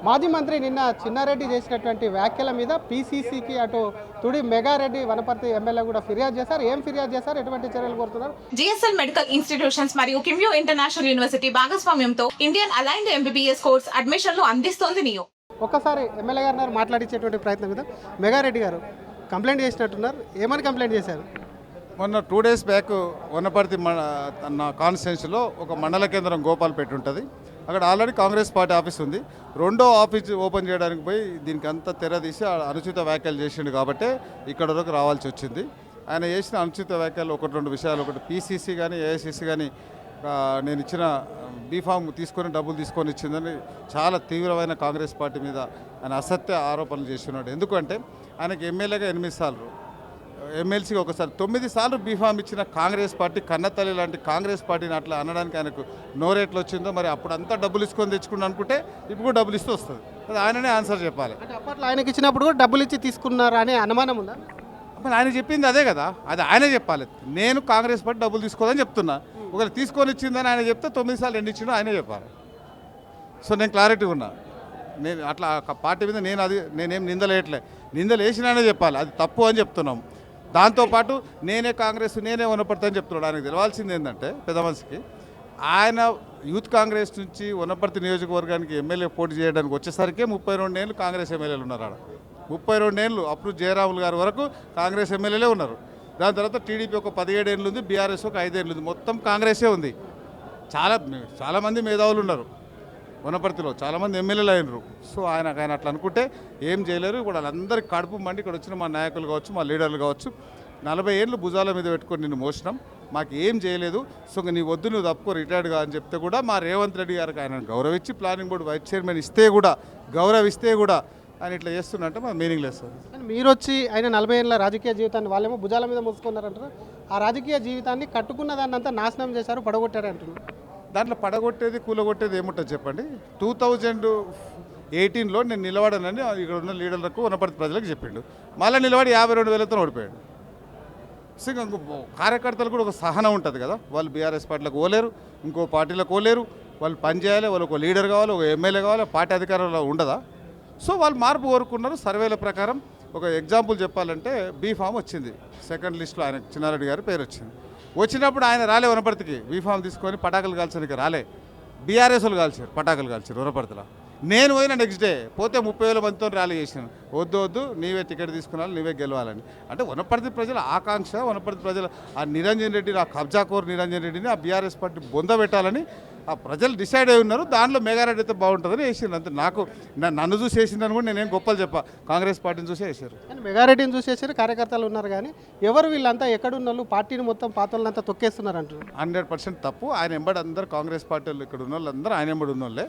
మాజీ మంత్రి నిన్న చిన్నారెడ్డి చేసినటువంటి వ్యాఖ్యల మీద పీసీసీకి అటు తుడి మెగారెడ్డి వనపర్తి ఎమ్మెల్యే కూడా ఫిర్యాదు చేశారు. ఏం ఫిర్యాదు చేశారు, ఎటువంటి చర్యలు కోరుతున్నారు? జిఎస్ఎల్ మెడికల్ ఇన్స్టిట్యూషన్స్ మరియు కిమ్యూ ఇంటర్నేషనల్ యూనివర్సిటీ భాగస్వామ్యంతో ఇండియన్ అలైన్డ్ ఎంబీబీఎస్ కోర్స్ అడ్మిషన్లు అందిస్తోంది నియో. ఒక్కసారి ఎమ్మెల్యే గారు మాట్లాడించేటువంటి ప్రయత్నం మీద మెగారెడ్డి గారు కంప్లైంట్ చేసినట్టున్నారు. ఏమని కంప్లైంట్ చేశారు? మొన్న 2 days బ్యాక్ వనపర్తి నా కాన్స్టిట్యున్సీలో ఒక మండల కేంద్రం గోపాల్పేట ఉంటుంది. అక్కడ ఆల్రెడీ కాంగ్రెస్ పార్టీ ఆఫీస్ ఉంది. రెండో ఆఫీస్ ఓపెన్ చేయడానికి పోయి దీనికి అంతా తెరదీసి అనుచిత వ్యాఖ్యలు చేసిండు కాబట్టి ఇక్కడ వరకు రావాల్సి వచ్చింది. ఆయన చేసిన అనుచిత వ్యాఖ్యలు 1-2 విషయాలు. ఒకటి పీసీసీ కానీ ఏఐసీసీ కానీ నేను ఇచ్చిన బీఫామ్ తీసుకొని డబ్బులు తీసుకొని ఇచ్చిందని చాలా తీవ్రమైన కాంగ్రెస్ పార్టీ మీద ఆయన అసత్య ఆరోపణలు చేస్తున్నాడు. ఎందుకంటే ఆయనకి ఎమ్మెల్యేగా 8 సార్లు, ఎమ్మెల్సీగా ఒకసారి 9 సార్లు బీఫామ్ ఇచ్చిన కాంగ్రెస్ పార్టీ కన్నతల్లి లాంటి కాంగ్రెస్ పార్టీని అట్లా అనడానికి ఆయనకు నోరేట్లు వచ్చిందో మరి అప్పుడు అంతా డబ్బులు ఇసుకొని తెచ్చుకుని అనుకుంటే ఇప్పుడు కూడా డబ్బులు ఇస్తూ వస్తుంది. అది ఆయననే ఆన్సర్ చెప్పాలి. అంటే అప్పట్లో ఆయనకి ఇచ్చినప్పుడు కూడా డబ్బులు ఇచ్చి తీసుకున్నారా అనే అనుమానం ఉందా? మరి ఆయన చెప్పింది అదే కదా, అది ఆయనే చెప్పాలి. నేను కాంగ్రెస్ పార్టీ డబ్బులు తీసుకోదని చెప్తున్నా. ఒకవేళ తీసుకొని ఇచ్చిందని ఆయన చెప్తే 9 సార్లు ఎన్ని ఇచ్చిండో ఆయనే చెప్పాలి. సో నేను క్లారిటీ ఉన్నా. నేను అట్లా పార్టీ మీద నేనేం నిందలేయట్లే. నిందలు వేసినానే చెప్పాలి, అది తప్పు అని చెప్తున్నాం. దాంతోపాటు నేనే కాంగ్రెస్ నేనే వనపర్తి అని చెప్తున్నాడు. ఆయనకు తెలవాల్సింది ఏంటంటే పెద్ద మనిషికి, ఆయన యూత్ కాంగ్రెస్ నుంచి వనపర్తి నియోజకవర్గానికి ఎమ్మెల్యే పోటీ చేయడానికి వచ్చేసరికి 32 ఏళ్ళు కాంగ్రెస్ ఎమ్మెల్యేలు ఉన్నారు. ఆడ 32 ఏళ్ళు అప్పుడు జయరాములు గారి వరకు కాంగ్రెస్ ఎమ్మెల్యేలే ఉన్నారు. దాని తర్వాత టీడీపీ ఒక 17 ఏళ్ళు ఉంది, బీఆర్ఎస్ ఒక 5 ఏళ్ళు ఉంది. మొత్తం కాంగ్రెసే ఉంది. చాలామంది మేధావులు ఉన్నారు వనపర్తిలో, చాలామంది ఎమ్మెల్యేలు అయినరు. సో ఆయన అట్లా అనుకుంటే ఏం చేయలేరు. ఇప్పుడు వాళ్ళందరికీ కడుపు మండి ఇక్కడ వచ్చిన మా నాయకులు కావచ్చు, మా లీడర్లు కావచ్చు, 40 ఏళ్ళు భుజాల మీద పెట్టుకొని నిన్ను మోసినాం, మాకు ఏం చేయలేదు, సో నీ వద్దు నువ్వు తప్పుకో రిటైర్డ్గా అని చెప్తే కూడా మా రేవంత్ రెడ్డి గారికి ఆయన గౌరవించి ప్లానింగ్ బోర్డు వైస్ చైర్మన్ ఇస్తే కూడా గౌరవిస్తే కూడా ఆయన ఇట్లా చేస్తున్నట్టే మా మీనింగ్ లేదు సార్. మీరు వచ్చి ఆయన 40 ఏళ్ళ రాజకీయ జీవితాన్ని వాళ్ళేమో భుజాల మీద మోసుకున్నారంటారు. ఆ రాజకీయ జీవితాన్ని కట్టుకున్న దాన్ని అంతా నాశనం చేశారు, పడగొట్టారు అంటున్నారు. దాంట్లో పడగొట్టేది కూలగొట్టేది ఏముంటుంది చెప్పండి. 2018లో నేను నిలబడనని ఇక్కడ ఉన్న లీడర్లకు వనపర్తి ప్రజలకు చెప్పిండు. మళ్ళీ నిలబడి 52,000తో ఓడిపోయాడు. సో కార్యకర్తలు కూడా ఒక సహనం ఉంటుంది కదా. వాళ్ళు బీఆర్ఎస్ పార్టీలకు పోలేరు, ఇంకో పార్టీలకు పోలేరు, వాళ్ళు పని చేయాలి, వాళ్ళు ఒక లీడర్ కావాలి, ఒక ఎమ్మెల్యే కావాలి, పార్టీ అధికారంలో ఉండదా. సో వాళ్ళు మార్పు కోరుకున్నారు. సర్వేల ప్రకారం ఒక ఎగ్జాంపుల్ చెప్పాలంటే బీఫామ్ వచ్చింది, సెకండ్ లిస్ట్లో ఆయన చిన్నారెడ్డి గారి పేరు వచ్చింది. వచ్చినప్పుడు ఆయన రాలే వనపర్తికి, బీఫామ్ తీసుకొని పటాకులు కాల్చడానికి రాలే. బీఆర్ఎస్ వాళ్ళు కాల్చారు, పటాకులు కాల్చారు వనపర్తిలో. నేను పోయిన నెక్స్ట్ డే పోతే 30,000 మందితో ర్యాలీ చేశాను. వద్దు నీవే టికెట్ తీసుకున్నాను, నీవే గెలవాలని. అంటే వనపర్తి ప్రజల ఆకాంక్ష, వనపర్తి ప్రజల ఆ నిరంజన్ రెడ్డిని, ఆ కబ్జాకోర్ నిరంజన్ రెడ్డిని ఆ బీఆర్ఎస్ పార్టీ బొంద పెట్టాలని ఆ ప్రజలు డిసైడ్ అయి ఉన్నారు. దాంట్లో మెగారెడ్డి అయితే బాగుంటుందని వేసింది. అంతే. నన్ను చూసి వేసిందని కూడా నేనేం గొప్పలు చెప్పా, కాంగ్రెస్ పార్టీని చూసి వేసారు. మెగారెడ్డిని చూసేసారు, కార్యకర్తలు ఉన్నారు. కానీ ఎవరు వీళ్ళంతా ఎక్కడున్న వాళ్ళు పార్టీని మొత్తం పాతలంతా తొక్కేస్తున్నారు అంటారు. 100% తప్పు. ఆయన ఎంబడి అందరు కాంగ్రెస్ పార్టీ వాళ్ళు ఇక్కడ ఉన్న వాళ్ళందరూ ఆయన ఎంబడి ఉన్న వాళ్ళే.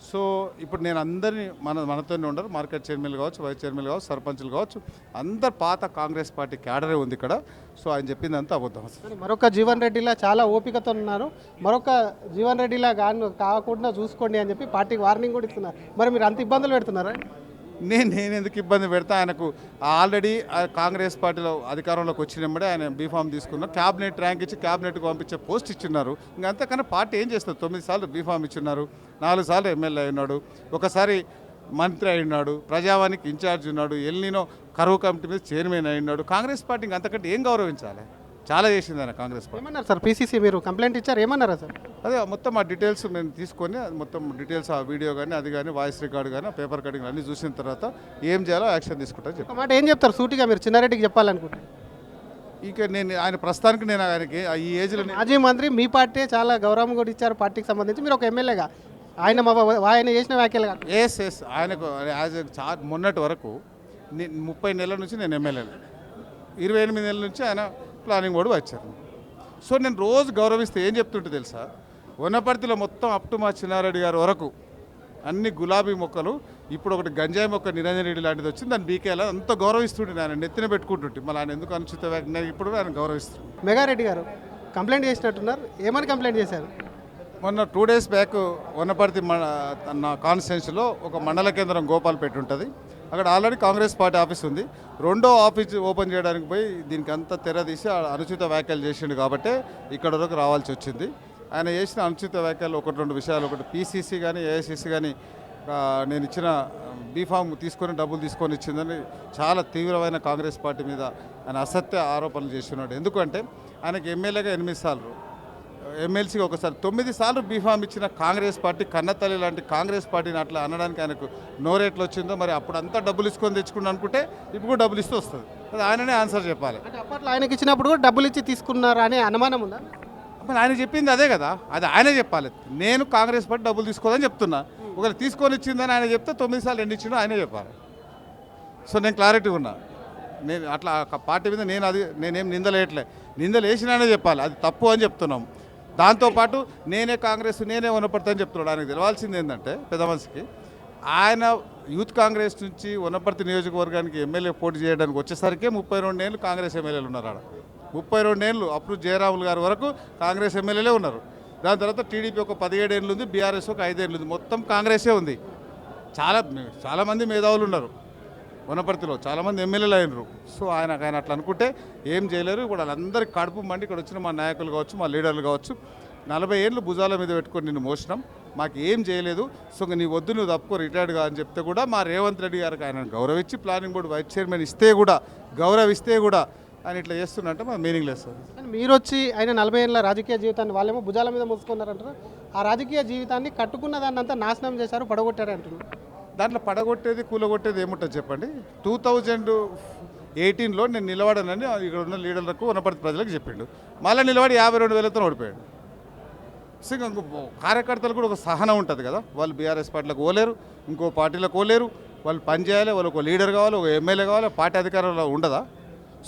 సో ఇప్పుడు నేను అందరినీ మనతోనే ఉండరు, మార్కెట్ చైర్మన్లు కావచ్చు, వైస్ చైర్మన్లు కావచ్చు, సర్పంచ్లు కావచ్చు, అందరు పాత కాంగ్రెస్ పార్టీ క్యాడరే ఉంది ఇక్కడ. సో ఆయన చెప్పిందంతా అబద్ధం. మరొక జీవన్ రెడ్డిలా చాలా ఓపికతో ఉన్నారు, మరొక జీవన్ రెడ్డిలా కాకుండా చూసుకోండి అని చెప్పి పార్టీకి వార్నింగ్ కూడా ఇస్తున్నారు. మరి మీరు అంత ఇబ్బందులు పెడుతున్నారా? నేను ఎందుకు ఇబ్బంది పెడతా. ఆయనకు ఆల్రెడీ కాంగ్రెస్ పార్టీలో అధికారంలోకి వచ్చినప్పుడే ఆయన బీఫామ్ తీసుకున్నారు. క్యాబినెట్ ర్యాంక్ ఇచ్చి క్యాబినెట్కి పంపించే పోస్ట్ ఇచ్చిన్నారు. ఇంకా అంతకన్నా పార్టీ ఏం చేస్తారు? 9 సార్లు బీఫామ్ ఇచ్చిన్నారు, 4 సార్లు ఎమ్మెల్యే అయినాడు, ఒకసారి మంత్రి అయినాడు, ప్రజావానికి ఇన్ఛార్జ్ ఉన్నాడు, ఎల్నినో కరువు కమిటీ మీద చైర్మన్ అయినాడు. కాంగ్రెస్ పార్టీ ఇంకా అంతకంటే ఏం గౌరవించాలి? చాలా చేసింది ఆయన కాంగ్రెస్ పార్టీ. ఏమన్నారు సార్ పీసీసీ మీరు కంప్లైంట్ ఇచ్చారు, ఏమన్నారా సార్? అదే మొత్తం ఆ డీటెయిల్స్ మేము తీసుకొని మొత్తం డీటెయిల్స్ ఆ వీడియో కానీ అది కానీ వాయిస్ రికార్డు కానీ పేపర్ కటింగ్ అన్నీ చూసిన తర్వాత ఏం చేయాలో యాక్షన్ తీసుకుంటాను చెప్పి. మాట ఏం చెప్తారు సూటిగా మీరు చిన్నారెడ్డికి చెప్పాలనుకుంటే? ఇక నేను ఆయన ప్రస్తుతానికి నేను ఆయనకి ఈ ఏజ్లో మాజీ మంత్రి, మీ పార్టీ చాలా గౌరవం కూడా ఇచ్చారు పార్టీకి సంబంధించి, మీరు ఒక ఎమ్మెల్యేగా ఆయన చేసిన వ్యాఖ్యలు కాదు. ఎస్ ఆయనకు మొన్నటి వరకు 30 నెలల నుంచి నేను ఎమ్మెల్యే, 28 నెలల నుంచి ఆయన ప్లానింగ్ బోర్డు వచ్చారు. సో నేను రోజు గౌరవిస్తే ఏం చెప్తుంటే తెలుసా, వనపర్తిలో మొత్తం అప్ టు మా చిన్నారెడ్డి గారి వరకు అన్ని గులాబీ మొక్కలు, ఇప్పుడు ఒకటి గంజాయి మొక్క నిరంజన్ రెడ్డి లాంటిది వచ్చింది, దాన్ని బీకేలా అంత గౌరవిస్తుంటే ఆయన నెత్తిన పెట్టుకుంటుంటే మళ్ళీ ఆయన ఎందుకు అనుచిత వ్యాఖ్య ఇప్పుడు ఆయన గౌరవిస్తుంది. మెగారెడ్డి గారు కంప్లైంట్ చేసినట్టున్నారు, ఏమని కంప్లైంట్ చేశారు? మొన్న 2 days బ్యాక్ వనపర్తి నా కాన్స్టిట్యున్సీలో ఒక మండల కేంద్రం గోపాల్పేట ఉంటుంది. అక్కడ ఆల్రెడీ కాంగ్రెస్ పార్టీ ఆఫీస్ ఉంది. రెండో ఆఫీస్ ఓపెన్ చేయడానికి పోయి దీనికి అంతా తెరదీసి అనుచిత వ్యాఖ్యలు చేసిండు కాబట్టి ఇక్కడ వరకు రావాల్సి వచ్చింది. ఆయన చేసిన అనుచిత వ్యాఖ్యలు 1-2 విషయాలు. ఒకటి పీసీసీ కానీ ఏఐసీసీ కానీ నేను ఇచ్చిన బీఫామ్ తీసుకొని డబ్బులు తీసుకొని ఇచ్చిందని చాలా తీవ్రమైన కాంగ్రెస్ పార్టీ మీద ఆయన అసత్య ఆరోపణలు చేస్తున్నాడు. ఎందుకంటే ఆయనకి ఎమ్మెల్యేగా 8 సార్లు, ఎమ్మెల్సీగా ఒకసారి 9 సార్లు బీఫామ్ ఇచ్చిన కాంగ్రెస్ పార్టీ, కన్నతల్లి లాంటి కాంగ్రెస్ పార్టీని అట్లా అనడానికి ఆయనకు నోరేట్లు వచ్చిందో మరి అప్పుడు అంతా డబ్బులు ఇసుకొని తెచ్చుకుని అనుకుంటే ఇప్పుడు కూడా డబ్బులు ఇస్తూ వస్తుంది. అది ఆయననే ఆన్సర్ చెప్పాలి. అంటే అప్పట్లో ఆయనకి ఇచ్చినప్పుడు కూడా డబ్బులు ఇచ్చి తీసుకున్నారా అనే అనుమానం ఉందా? మరి ఆయన చెప్పింది అదే కదా, అది ఆయనే చెప్పాలి. నేను కాంగ్రెస్ పార్టీ డబ్బులు తీసుకోదని చెప్తున్నా. ఒకవేళ తీసుకొని ఇచ్చిందని ఆయన చెప్తే 9 సార్లు ఎన్ని ఇచ్చిండో ఆయనే చెప్పాలి. సో నేను క్లారిటీ ఉన్నా. నేను అట్లా పార్టీ మీద నేనేం నిందలేయట్లే. నిందలు వేసినానే చెప్పాలి, అది తప్పు అని చెప్తున్నాం. దాంతోపాటు నేనే కాంగ్రెస్, నేనే వనపర్తి అని చెప్తున్నాడు. ఆయనకు తెలవాల్సింది ఏంటంటే పెద్ద మనిషికి, ఆయన యూత్ కాంగ్రెస్ నుంచి వనపర్తి నియోజకవర్గానికి ఎమ్మెల్యే పోటీ చేయడానికి వచ్చేసరికి 32 ఏళ్ళు కాంగ్రెస్ ఎమ్మెల్యేలు ఉన్నారు ఆడ. 32 ఏళ్ళు అప్పుడు జయరాములు గారి వరకు కాంగ్రెస్ ఎమ్మెల్యేలే ఉన్నారు. దాని తర్వాత టీడీపీ ఒక 17 ఏళ్ళు ఉంది, బీఆర్ఎస్ ఒక 5 ఏళ్ళు ఉంది. మొత్తం కాంగ్రెసే ఉంది. చాలామంది మేధావులు ఉన్నారు వనపర్తిలో, చాలామంది ఎమ్మెల్యేలు అయినరు. సో ఆయన అట్లా అనుకుంటే ఏం చేయలేరు. ఇప్పుడు వాళ్ళందరికీ కడుపు మండి ఇక్కడ వచ్చిన మా నాయకులు కావచ్చు, మా లీడర్లు కావచ్చు, 40 ఏళ్ళు భుజాల మీద పెట్టుకొని నిన్ను మోసినాం, మాకు ఏం చేయలేదు, సో నీ వద్దు, నువ్వు తప్పుకో, రిటైర్డ్గా అని చెప్తే కూడా మా రేవంత్ రెడ్డి గారికి ఆయన గౌరవించి ప్లానింగ్ బోర్డు వైస్ చైర్మన్ గౌరవిస్తే కూడా ఆయన ఇట్లా చేస్తున్నట్టే మా మీనింగ్ లేదు. కానీ మీరు వచ్చి ఆయన 40 ఏళ్ళ రాజకీయ జీవితాన్ని వాళ్ళేమో భుజాల మీద మోసుకున్నారంటారు. ఆ రాజకీయ జీవితాన్ని కట్టుకున్న దాన్ని అంతా నాశనం చేశారు, పడగొట్టారు అంటున్నారు. దాంట్లో పడగొట్టేది కూలగొట్టేది ఏముంటుంది చెప్పండి. 2018లో నేను నిలబడనని ఇక్కడ ఉన్న లీడర్లకు వనపర్తి ప్రజలకు చెప్పిండు. మళ్ళీ నిలబడి 52,000తో ఓడిపోయాడు. సో కార్యకర్తలు కూడా ఒక సహనం ఉంటుంది కదా, వాళ్ళు బీఆర్ఎస్ పార్టీలకు పోలేరు, ఇంకో పార్టీలకు పోలేరు, వాళ్ళు పని చేయాలి, వాళ్ళు ఒక లీడర్ కావాలి, ఒక ఎమ్మెల్యే కావాలి, పార్టీ అధికారంలో ఉండదా.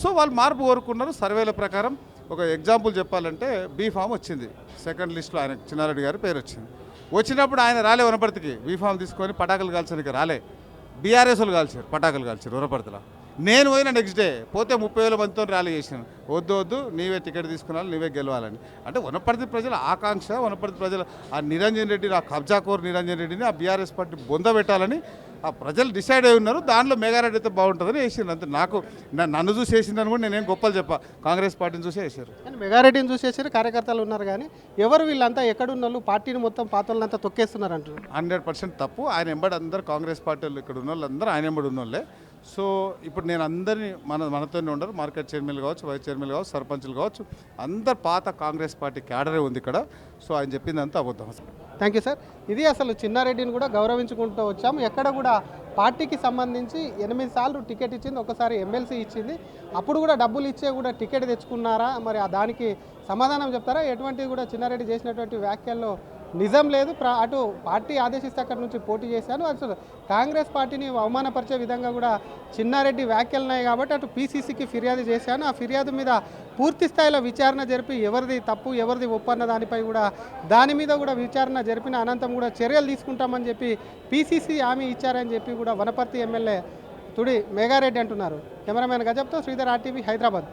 సో వాళ్ళు మార్పు కోరుకున్నారు. సర్వేల ప్రకారం ఒక ఎగ్జాంపుల్ చెప్పాలంటే బీఫామ్ వచ్చింది, సెకండ్ లిస్ట్లో ఆయన చిన్నారెడ్డి గారి పేరు వచ్చింది. వచ్చినప్పుడు ఆయన రాలే వనపర్తికి, బీఫామ్ తీసుకొని పటాకులు కాల్చడానికి రాలే, బీఆర్ఎస్ వాళ్ళు కాల్చారు, పటాకులు కాల్చారు వనపర్తిలో. నేను పోయిన నెక్స్ట్ డే పోతే 30,000 మందితో ర్యాలీ చేసినాను. వద్దు నీవే టికెట్ తీసుకున్నాను, నీవే గెలవాలని. అంటే వనపర్తి ప్రజల ఆకాంక్ష, వనపర్తి ప్రజల ఆ నిరంజన్ రెడ్డిని, ఆ కబ్జాకోర్ నిరంజన్ రెడ్డిని ఆ బీఆర్ఎస్ పార్టీ బొంద పెట్టాలని ఆ ప్రజలు డిసైడ్ అయి ఉన్నారు. దాంట్లో మెగారెడ్డి అయితే బాగుంటుందని వేసింది. అంతే. నన్ను చూసి వేసిందని కూడా నేనేం గొప్పలు చెప్పా, కాంగ్రెస్ పార్టీని చూసి వేసారు. కానీ మెగారెడ్డిని చూసేసారు, కార్యకర్తలు ఉన్నారు. కానీ ఎవరు వీళ్ళంతా ఎక్కడున్న వాళ్ళు పార్టీని మొత్తం పాతోళ్ళంతా తొక్కేస్తున్నారు అంటారు. 100% తప్పు. ఆయన ఎంబడి అందరు కాంగ్రెస్ పార్టీలు ఇక్కడ ఉన్న వాళ్ళు అందరూ ఆయన ఎంబడి ఉన్నోళ్ళే. సో ఇప్పుడు నేను అందరినీ మనతోనే ఉండరు, మార్కెట్ చైర్మన్లు కావచ్చు, వైస్ చైర్మన్లు కావచ్చు, సర్పంచ్లు కావచ్చు, అందరు పాత కాంగ్రెస్ పార్టీ క్యాడరే ఉంది ఇక్కడ. సో ఆయన చెప్పిందంతా అబద్ధం. Thank you sir. ఇది అసలు చిన్నారెడ్డిని కూడా గౌరవించుకుంటూ వచ్చాము. ఎక్కడ కూడా పార్టీకి సంబంధించి 8 సార్లు టికెట్ ఇచ్చింది, ఒకసారి ఎమ్మెల్సీ ఇచ్చింది. అప్పుడు కూడా డబ్బులు ఇచ్చే కూడా టికెట్ తెచ్చుకున్నారా, మరి దానికి సమాధానం చెప్తారా? ఎటువంటిది కూడా చిన్నారెడ్డి చేసినటువంటి వ్యాఖ్యల్లో నిజం లేదు. అటు పార్టీ ఆదేశిస్తే అక్కడి నుంచి పోటీ చేశాను, అసలు కాంగ్రెస్ పార్టీని అవమానపరిచే విధంగా కూడా చిన్నారెడ్డి వ్యాఖ్యలు ఉన్నాయి కాబట్టి అటు పీసీసీకి ఫిర్యాదు చేశాను. ఆ ఫిర్యాదు మీద పూర్తి స్థాయిలో విచారణ జరిపి ఎవరిది తప్పు ఎవరిది ఒప్పు అన్న దాని మీద కూడా విచారణ జరిపిన అనంతం కూడా చర్యలు తీసుకుంటామని చెప్పి పీసీసీ హామీ ఇచ్చారని చెప్పి కూడా వనపర్తి ఎమ్మెల్యే తుడి మెగారెడ్డి అంటున్నారు. కెమెరామెన్ గజబ్తో శ్రీధర్, RTV, హైదరాబాద్.